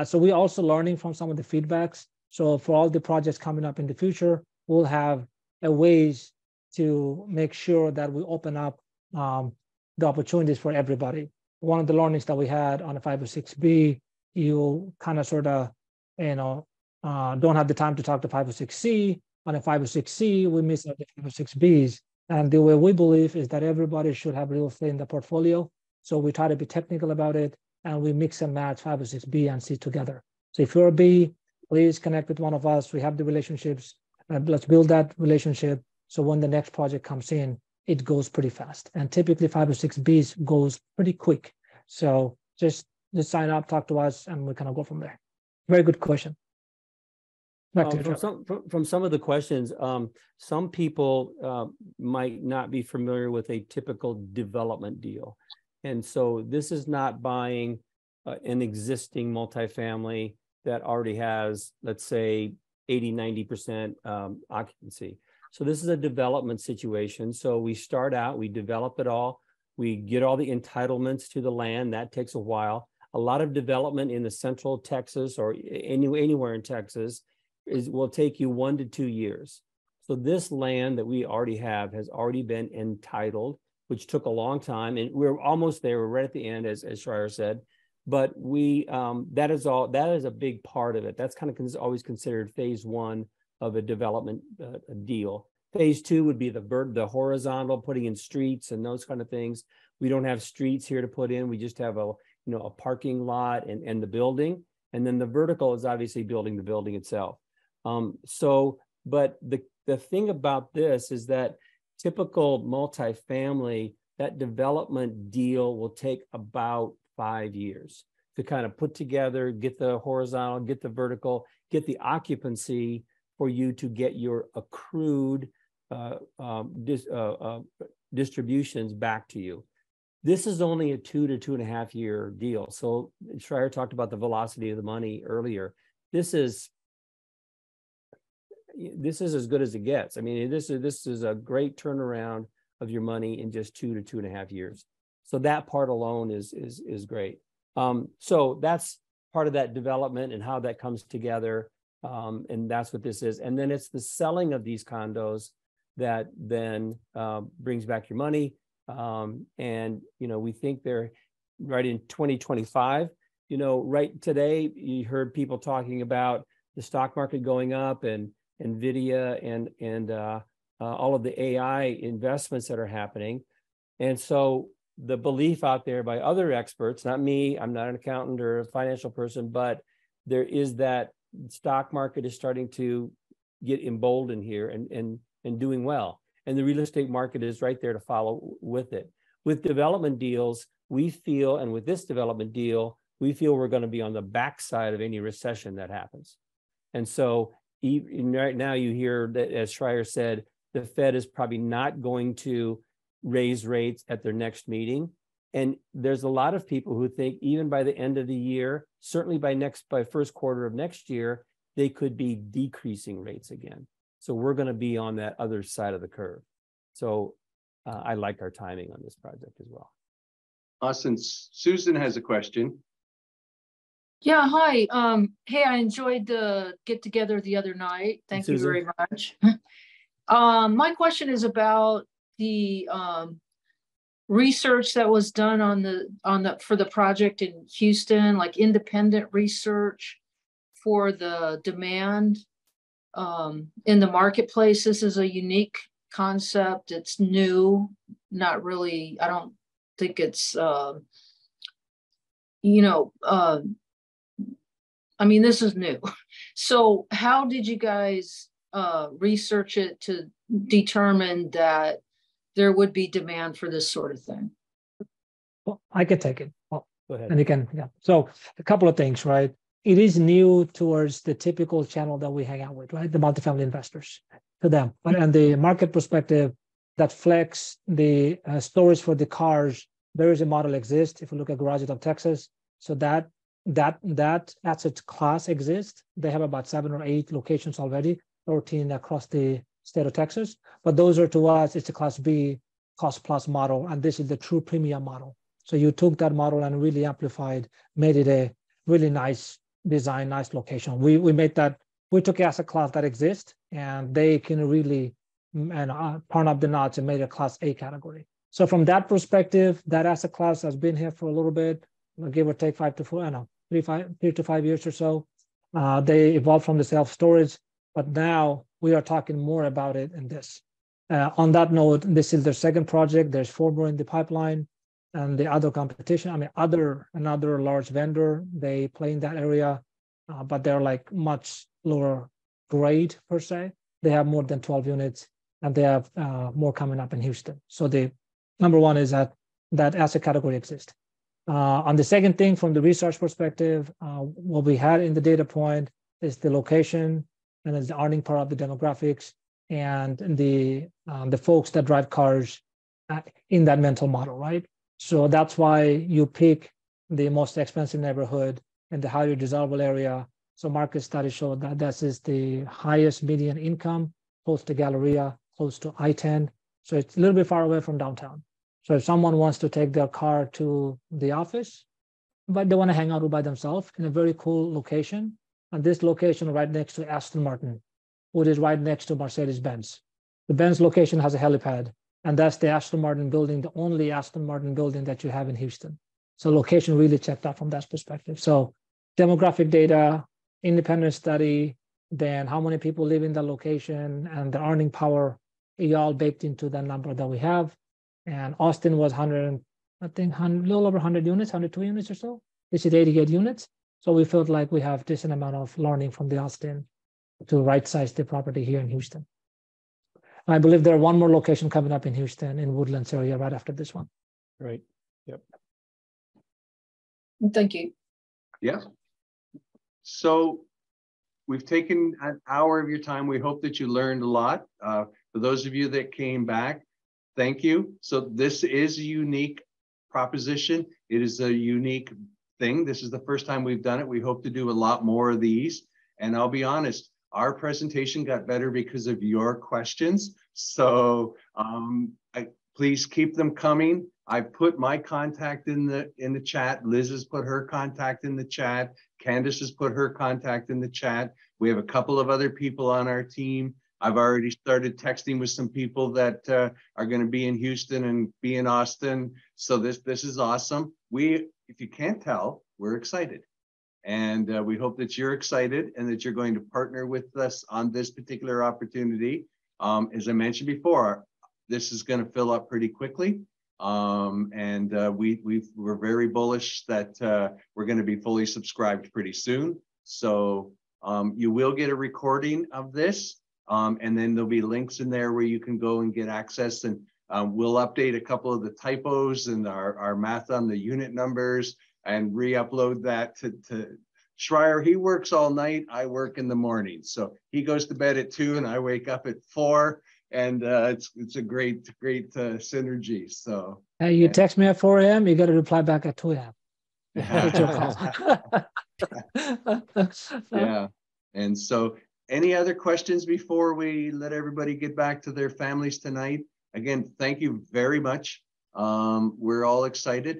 Speaker 3: So we're also learning from some of the feedbacks. So for all the projects coming up in the future, we'll have a ways to make sure that we open up the opportunities for everybody. One of the learnings that we had on a 506B, you kind of sort of, don't have the time to talk to 506C. On a 506C, we miss out the 506Bs. And the way we believe is that everybody should have real estate in the portfolio. So we try to be technical about it, and we mix and match 506B and C together. So if you're a B, please connect with one of us. We have the relationships. Let's build that relationship. So when the next project comes in, it goes pretty fast. And typically 506Bs goes pretty quick. So just sign up, talk to us, and we kind of go from there. Very good question.
Speaker 2: From some of the questions, some people might not be familiar with a typical development deal. And so this is not buying an existing multifamily that already has, let's say, 80-90% occupancy. So this is a development situation. So we start out, we develop it all, we get all the entitlements to the land. That takes a while. A lot of development in the central Texas or anywhere in Texas will take you 1 to 2 years. So this land that we already have has already been entitled, which took a long time, and we're almost there. We're right at the end, as Schreier said. But we that is a big part of it. That's kind of always considered phase one of a development deal. Phase two would be the horizontal, putting in streets and those kind of things. We don't have streets here to put in. We just have a parking lot and the building. And then the vertical is obviously building the building itself. But the thing about this is that typical multifamily, that development deal will take about 5 years to kind of put together, get the horizontal, get the vertical, get the occupancy for you to get your accrued distributions back to you. This is only a 2 to 2.5 year deal. So Schreier talked about the velocity of the money earlier. This is as good as it gets. I mean, this is a great turnaround of your money in just 2 to 2.5 years. So that part alone is great. So that's part of that development and how that comes together. And that's what this is. And then it's the selling of these condos that then brings back your money. And, we think they're right in 2025, right today, you heard people talking about the stock market going up and NVIDIA and all of the AI investments that are happening. And so the belief out there by other experts, not me, I'm not an accountant or a financial person, but there is that stock market is starting to get emboldened here and doing well. And the real estate market is right there to follow with it. With development deals, we feel, and with this development deal, we feel we're going to be on the backside of any recession that happens. And so right now you hear that, as Schreier said, the Fed is probably not going to raise rates at their next meeting. And there's a lot of people who think even by the end of the year, certainly by first quarter of next year, they could be decreasing rates again. So we're going to be on that other side of the curve. So I like our timing on this project as well.
Speaker 1: Awesome. Susan has a question.
Speaker 9: Yeah, hi. Hey, I enjoyed the get together the other night. Thank you very much. My question is about the research that was done for the project in Houston, like independent research for the demand in the marketplace. This is a unique concept. It's new, not really, I don't think it's, I mean, this is new. So how did you guys research it to determine that there would be demand for this sort of thing?
Speaker 3: Well, I can take it. Well,
Speaker 2: go ahead.
Speaker 3: And you can, yeah. So a couple of things, right? It is new towards the typical channel that we hang out with, right? The multifamily investors, to them. But on the market perspective, that flex, the storage for the cars, there is a model exists. If you look at garages of Texas, so that asset class exists. They have about 7 or 8 locations already, 14 across the state of Texas. But those are, to us, it's a class B cost plus model, and this is the true premium model. So you took that model and really amplified, made it a really nice design, nice location. We took asset class that exists, and they can really turn up the notch and made a class A category. So from that perspective, that asset class has been here for a little bit, give or take 3 to 5 years or so. They evolved from the self-storage, but now we are talking more about it in this. On that note, this is their second project. There's 4 more in the pipeline, and the other competition, another large vendor, they play in that area, but they're like much lower grade per se. They have more than 12 units, and they have more coming up in Houston. So the number one is that asset category exists. On the second thing, from the research perspective, what we had in the data point is the location, and it's the earning part of the demographics, and the folks that drive cars in that mental model, right? So that's why you pick the most expensive neighborhood in the highly desirable area. So market studies show that this is the highest median income, close to Galleria, close to I-10. So it's a little bit far away from downtown. So if someone wants to take their car to the office, but they want to hang out by themselves in a very cool location, and this location right next to Aston Martin, which is right next to Mercedes-Benz. The Benz location has a helipad, and that's the Aston Martin building, the only Aston Martin building that you have in Houston. So location really checked out from that perspective. So demographic data, independent study, then how many people live in the location, and the earning power, it all baked into the number that we have. And Austin was 100, I think, a little over 100 units, 102 units or so. This is 88 units. So we felt like we have decent amount of learning from the Austin to right size the property here in Houston. I believe there are 1 more location coming up in Houston, in Woodlands area, right after this one.
Speaker 2: Right. Yep.
Speaker 9: Thank you.
Speaker 1: Yeah. So we've taken an hour of your time. We hope that you learned a lot. For those of you that came back, thank you. So this is a unique proposition. It is a unique thing. This is the first time we've done it. We hope to do a lot more of these. And I'll be honest, our presentation got better because of your questions. So please keep them coming. I put my contact in the chat. Liz has put her contact in the chat. Candace has put her contact in the chat. We have a couple of other people on our team. I've already started texting with some people that are going to be in Houston and be in Austin. So this is awesome. If you can't tell, we're excited. And we hope that you're excited and that you're going to partner with us on this particular opportunity. As I mentioned before, this is going to fill up pretty quickly. We're very bullish that we're going to be fully subscribed pretty soon. So you will get a recording of this. And then there'll be links in there where you can go and get access, and we'll update a couple of the typos and our math on the unit numbers. and re-upload that to Schreier. He works all night. I work in the morning. So he goes to bed at 2 and I wake up at 4. And it's a great synergy. So
Speaker 3: hey, you text me at 4 a.m., you got to reply back at 2 a.m.
Speaker 1: Yeah. And so any other questions before we let everybody get back to their families tonight? Again, thank you very much. We're all excited.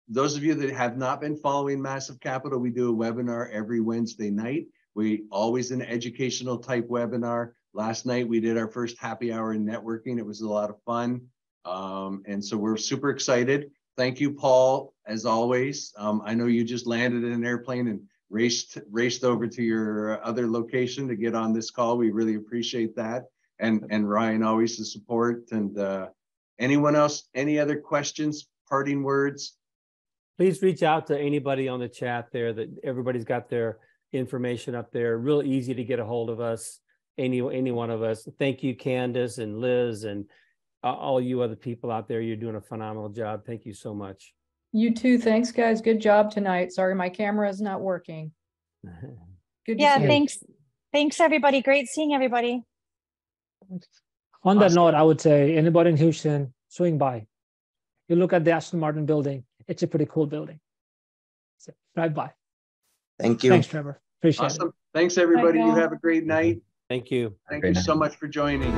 Speaker 1: Those of you that have not been following Massive Capital, we do a webinar every Wednesday night. We always an educational type webinar. Last night we did our first happy hour in networking. It was a lot of fun. And so we're super excited. Thank you, Paul, as always. I know you just landed in an airplane and raced over to your other location to get on this call. We really appreciate that. And Ryan, always the support. And anyone else, any other questions, parting words?
Speaker 2: Please reach out to anybody on the chat there. That everybody's got their information up there. Real easy to get a hold of us. Any one of us. Thank you, Candace and Liz and all you other people out there. You're doing a phenomenal job. Thank you so much.
Speaker 10: You too. Thanks, guys. Good job tonight. Sorry, my camera is not working. Good.
Speaker 4: Yeah,
Speaker 10: to see
Speaker 4: thanks. Thanks, everybody. Great seeing everybody.
Speaker 3: On that note, I would say anybody in Houston, swing by. You look at the Aston Martin building. It's a pretty cool building. So drive by.
Speaker 5: Thank you.
Speaker 3: Thanks, Trevor. Appreciate it.
Speaker 1: Awesome. Thanks, everybody. You have a great night.
Speaker 2: Thank you.
Speaker 1: Thank you so much for joining.